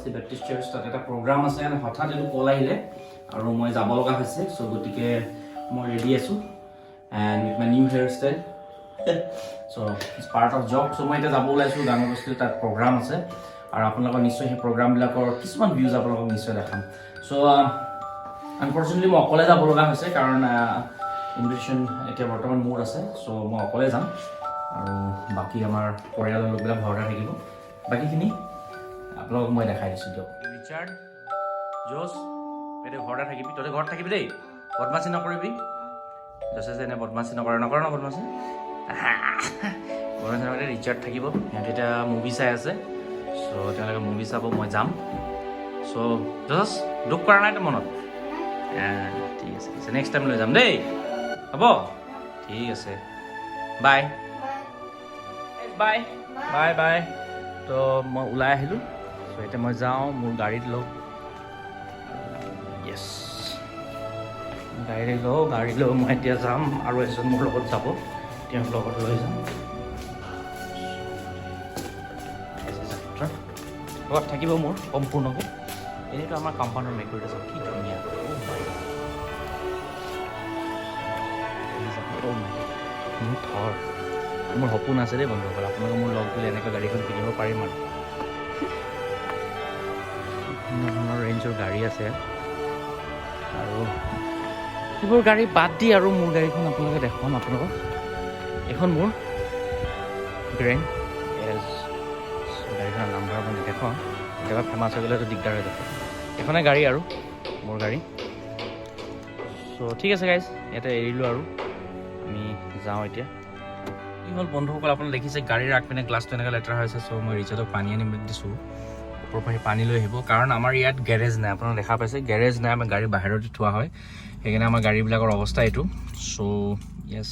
University Baptist Church তাত এটা programme আছে আৰু হঠাৎ এইটো কল আহিলে আৰু মই যাব লগা হৈছে সো গতিকে মই ৰেডি আছো and with my new hairstyle so it's part of job so মই এটা যাব ওলাইছো ডাঙৰ বস্তু তাত প্ৰগ্ৰাম আছে আৰু আপোনালোকৰ নিশ্চয় সেই প্ৰগ্ৰামবিলাকৰ কিছুমান ভিউজ আপোনালোকক নিশ্চয় দেখাম সো আনফৰ্চুনেটলি মই অকলে যাব লগা হৈছে কাৰণ ইনভিটেশ্যন এতিয়া বৰ্তমান মোৰ আছে সো মই অকলে যাম আৰু বাকি আমাৰ পৰিয়ালৰ লোকবিলাক ঘৰতে থাকিব বাকিখিনি আপোনালোকক মই দেখাই দিছোঁ দিয়ক ৰিচাৰ্ড জোছ এতিয়া ঘৰতে থাকিবি তহঁতে ঘৰত থাকিবি দেই বদমাচি নকৰিবি জোছে যে এনে বদমাচি নকৰ ন বদমাচি বদমাচি নকৰে ৰিচাৰ্ড থাকিব সিহঁতে এতিয়া মুভি চাই আছে চ' তেওঁলোকে মুভি চাব মই যাম চ' জোছ দুখ কৰা নাই তো মনত ঠিক আছে ঠিক আছে নেক্সট টাইম লৈ যাম দেই হ'ব ঠিক আছে বাই বাই বাই বাই তো মই ওলাই আহিলোঁ চ' এতিয়া মই যাওঁ মোৰ গাড়ীত লওঁ য়েছ গাড়ী লৈ মই এতিয়া যাম আৰু এজন মোৰ লগত যাব তেওঁৰ লগত লৈ যাম লগত থাকিব মোৰ সম্পূৰ্ণকৈ এনেইতো আমাৰ কম্পাউণ্ডৰ মেকুৰীটো চাওক কি ধুনীয়া মোৰ থৰ মোৰ সপোন আছে দেই বন্ধুসকল আপোনালোকে মোৰ লগ দিলে এনেকুৱা গাড়ীখন কিনিব পাৰিম আৰু বিভিন্ন ধৰণৰ ৰেঞ্জৰ গাড়ী আছে আৰু সেইবোৰ গাড়ী বাদ দি আৰু মোৰ গাড়ীখন আপোনালোকে দেখুৱাম আপোনালোকক এইখন মোৰ গ্ৰেণ্ড এজ গাড়ীখনৰ নাম্বাৰ মই নেদেখাওঁ কেতিয়াবা ফেমাছ হৈ গ'লেতো দিগদাৰ হৈ যাব এইখনে গাড়ী আৰু মোৰ গাড়ী চ' ঠিক আছে গাইজ ইয়াতে এৰিলোঁ আৰু আমি যাওঁ এতিয়া কি হ'ল বন্ধুসকল আপোনালোকে দেখিছে গাড়ীৰ আগপিনে গ্লাছটো এনেকৈ লেতেৰা হৈছে চ' মই ৰিচাৰ্ডক পানী আনি দিছোঁ ওপৰৰ পৰা পানী লৈ আহিব কাৰণ আমাৰ ইয়াত গেৰেজ নাই আপোনালোকে দেখা পাইছে গেৰেজ নাই আমাৰ গাড়ী বাহিৰতে থোৱা হয় সেইকাৰণে আমাৰ গাড়ীবিলাকৰ অৱস্থা এইটো চ' য়েছ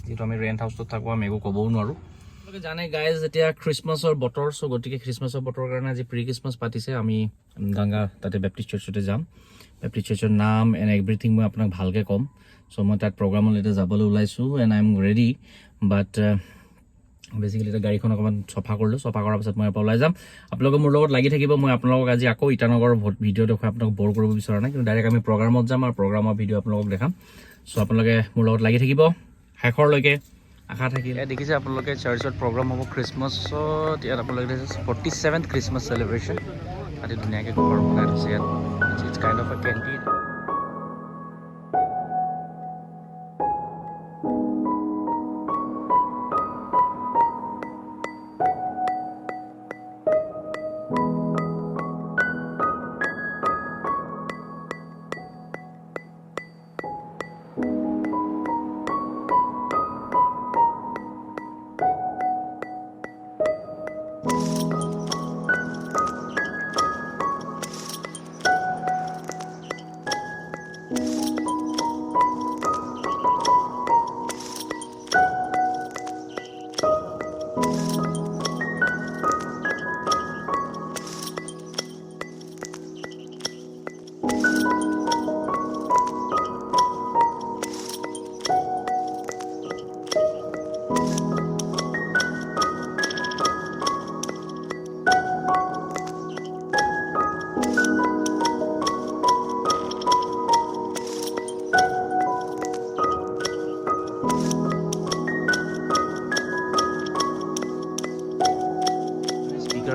যিহেতু আমি ৰেণ্ট হাউচত থাকোঁ আমি একো ক'বও নোৱাৰোঁ আপোনালোকে জানে গাইজ এতিয়া খ্ৰীষ্টমাছৰ বতৰ চ' গতিকে খ্ৰীষ্টমাছৰ বতৰৰ কাৰণে আজি প্ৰি খ্ৰীষ্টমাছ পাতিছে আমি গংগা তাতে বেপ্টিষ্ট চাৰ্চতে যাম বেপ্টিষ্ট চাৰ্চৰ নাম এণ্ড এভৰিথিং মই আপোনাক ভালকৈ ক'ম চ' মই তাত প্ৰগ্ৰামলৈ এতিয়া যাবলৈ ওলাইছোঁ and I am ready but basically এতিয়া গাড়ীখন অকণমান চফা কৰিলোঁ চফা কৰাৰ পাছত মই ইয়াৰ পৰা ওলাই যাম আপোনালোকে মোৰ লগত লাগি থাকিব মই আপোনালোকক আজি আকৌ ইটানগৰৰ ভিডিঅ' দেখুৱাই আপোনালোকক বৰ কৰিব বিচৰা নাই কিন্তু ডাইৰেক্ট আমি প্ৰগ্ৰামত যাম আৰু প্ৰগ্ৰামৰ ভিডিঅ' আপোনালোকক দেখাম চ' আপোনালোকে মোৰ লগত লাগি থাকিব শেষৰলৈকে আশা থাকিলে দেখিছে আপোনালোকে চাৰ্চত প্ৰগ্ৰাম হ'ব খ্ৰীষ্টমাছত ইয়াত আপোনালোকে দেখিছে 47th খ্ৰীষ্টমাছ চেলিব্ৰেশ্যন আদি ধুনীয়াকৈ ঘৰ বনাই থৈছে ইয়াত it's kind of a canteen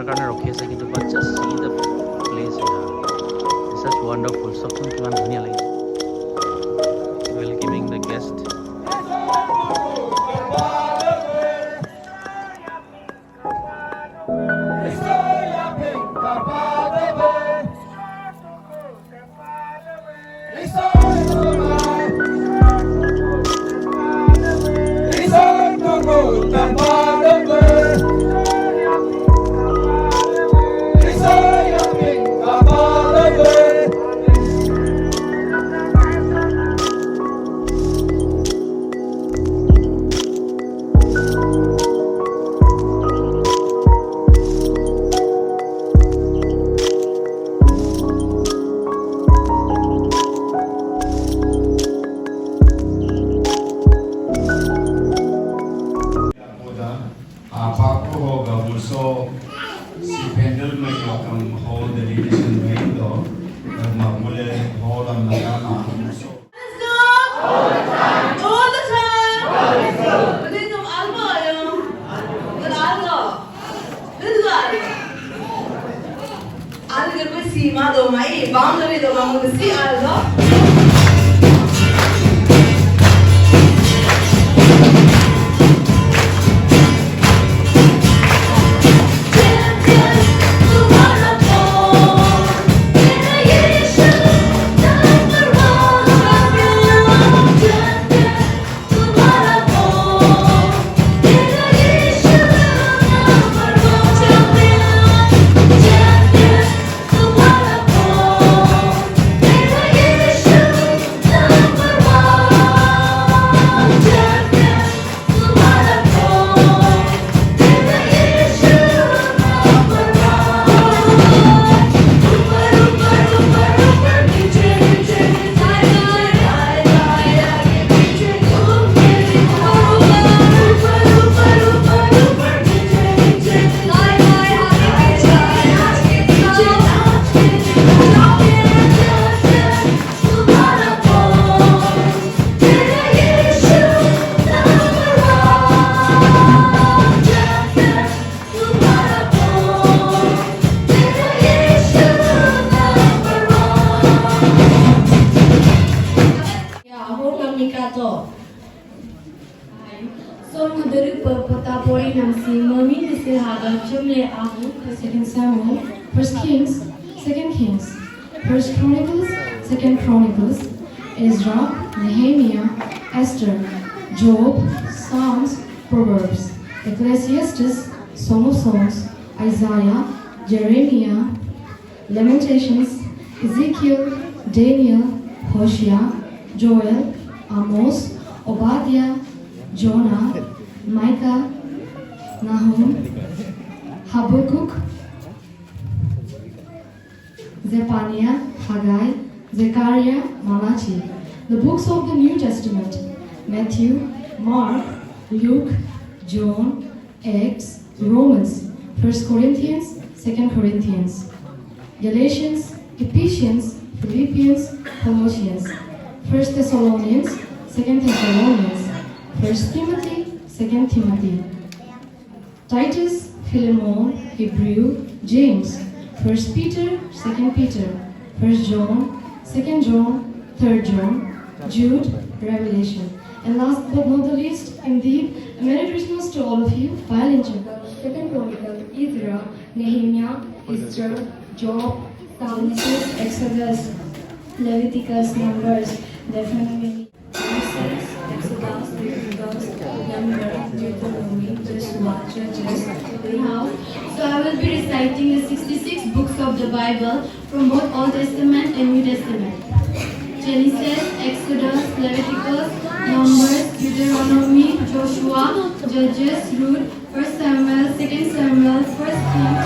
কাৰণে ৰখি আছে কিন্তু but just see the place it's just wonderful চবচোন কিমান ধুনীয়া লাগিছে welcoming the guest All the time. All the time. Betul tu alba ya. Betul alba. Betul alba. Alga kau सीमा दो माई, boundary दो माmu mesti alba. Second Samuel, First Kings, Second Kings, First Chronicles, Second Chronicles, Ezra, Nehemiah, Esther, Job, Psalms, Proverbs, Ecclesiastes, Song of Songs, Isaiah, Jeremiah, Lamentations, Ezekiel, Daniel, Hosea, Joel, Amos, Obadiah, Jonah, Micah, Nahum, Habakkuk, Zephaniah, Haggai, Zechariah, Malachi. The books of the New Testament: Matthew, Mark, Luke, John, Acts, Romans, 1 Corinthians, 2 Corinthians, Galatians, Ephesians, Philippians, Colossians, 1 Thessalonians, 2 Thessalonians, 1 Timothy, 2 Timothy, Titus, Philemon, Hebrew, James, 1 Peter, 2 Peter, 1 John, 2 John, 3 John, Jude, Revelation. And last but not the least, indeed, a Merry Christmas to all of you, bilingual. Second Chronicle, Ezra, Nehemiah, Esther, Job, Psalms, Exodus, Leviticus, Numbers, Deuteronomy, Moses, Exodus, Leviticus, Numbers, Deuteronomy, Joshua, Judges. So I will be reciting the 66 books of the Bible from both Old Testament and New Testament. Genesis, Exodus, Leviticus, Numbers, Deuteronomy, Joshua, Judges, Ruth, 1 Samuel, 2 Samuel, 1 Kings.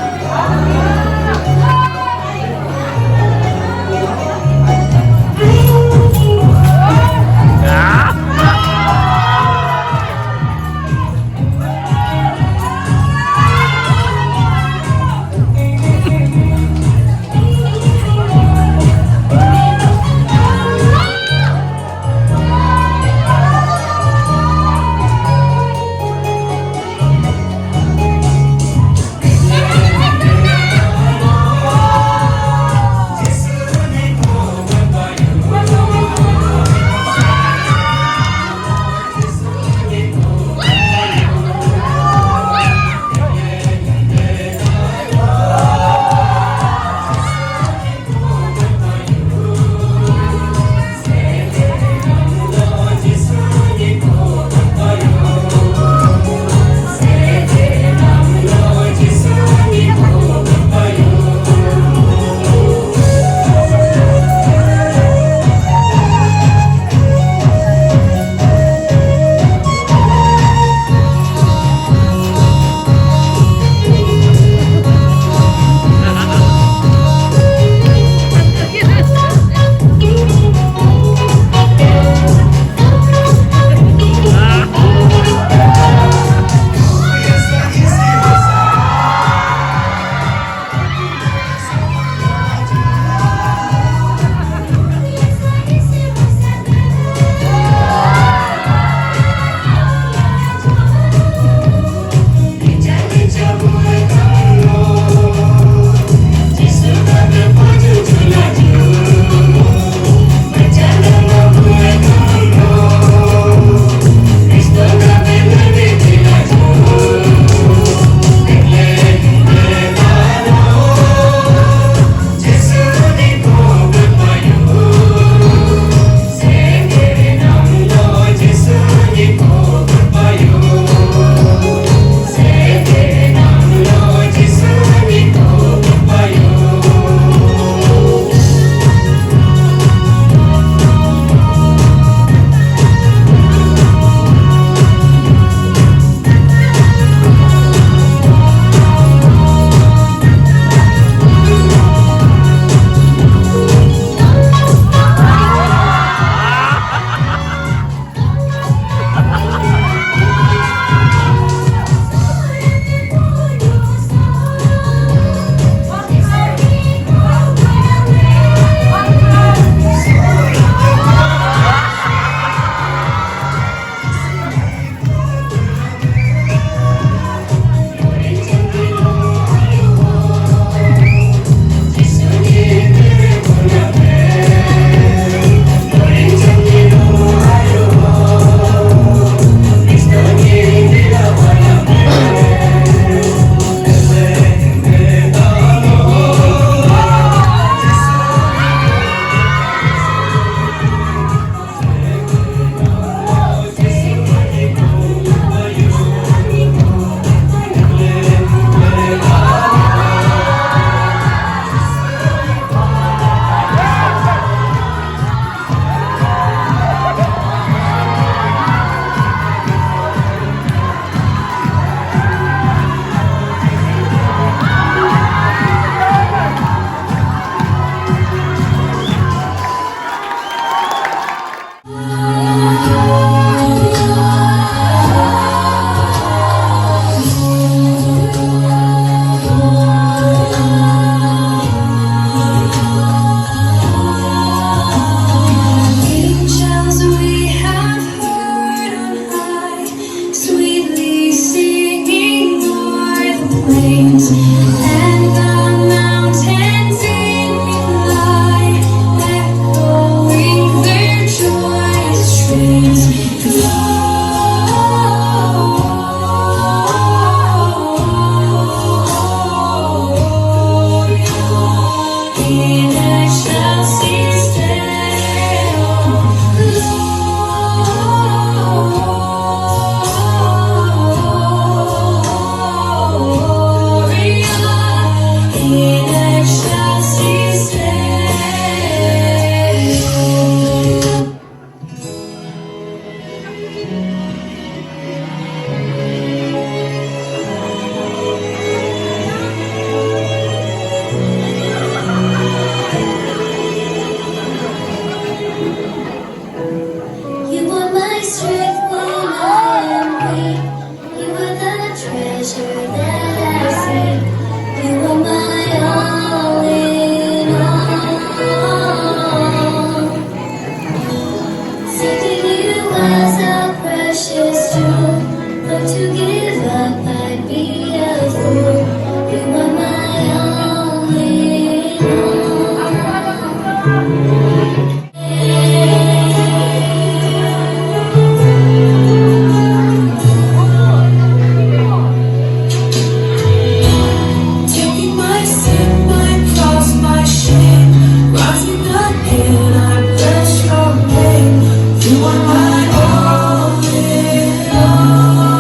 are my all in all.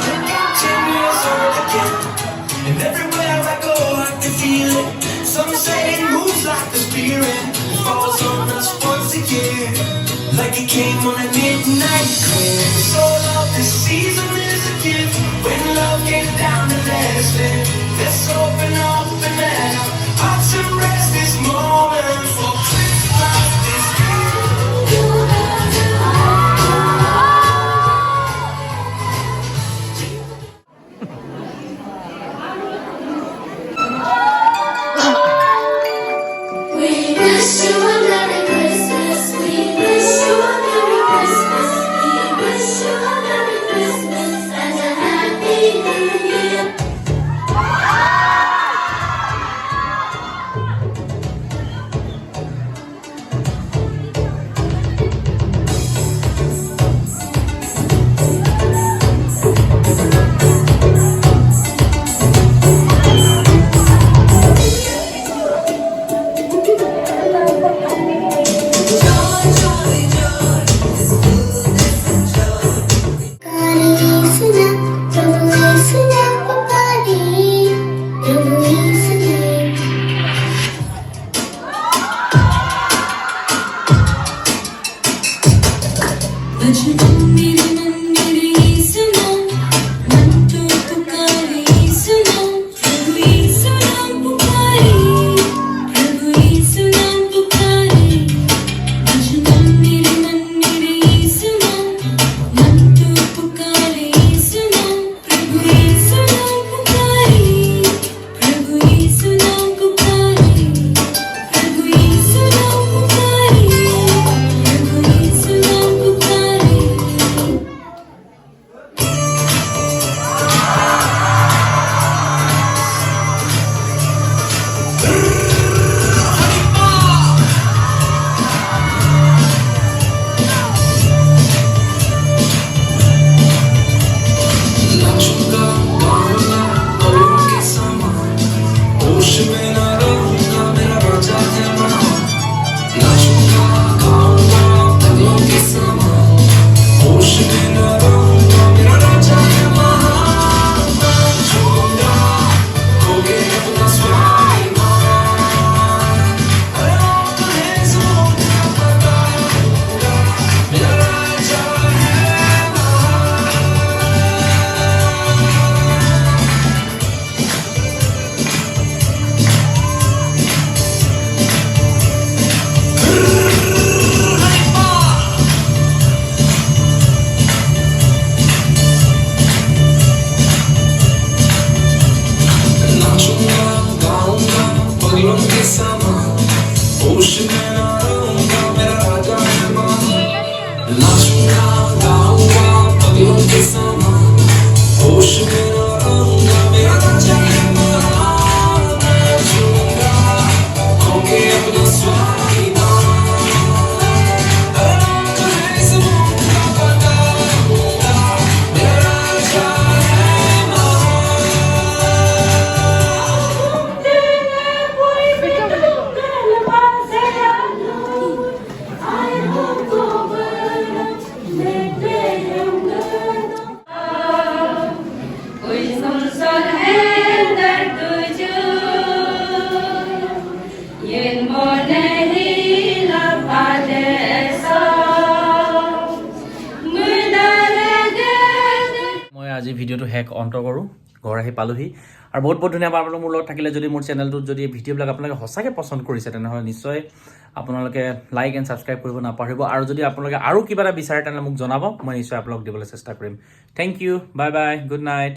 Look out, 10 years old again, and everywhere I go I can feel it. Some say it moves like the spirit, it falls on us once again, like it came on a midnight clear. The soul of this season is a gift. When love came down to let us live, let's open up and let our hearts embrace this moment for Christmas this year. We wish you a Merry Christmas. We wish you a Merry Christmas. We wish you a Merry Christmas and a Happy New Year. আজি ভিডিওটো হেক অন্ত কৰোঁ, ঘৰ আহি পালোহি। আৰু বহুত বহুত ধন্যবাদ আপোনালোক মোৰ লগত থাকিলে। যদি মোৰ চেনেলটোত যদি ভিডিঅ'বিলাক আপোনালোকে সঁচাকৈ পচন্দ কৰিছে তেনেহ'লে নিশ্চয় আপোনালোকে লাইক এণ্ড ছাবস্ক্ৰাইব কৰিব নাপাহৰিব। আৰু যদি আপোনালোকে আৰু কিবা এটা বিচাৰে তেনেহ'লে মোক জনাব, মই নিশ্চয় আপোনালোকক দিবলৈ চেষ্টা কৰিম। Thank you, bye bye, good night.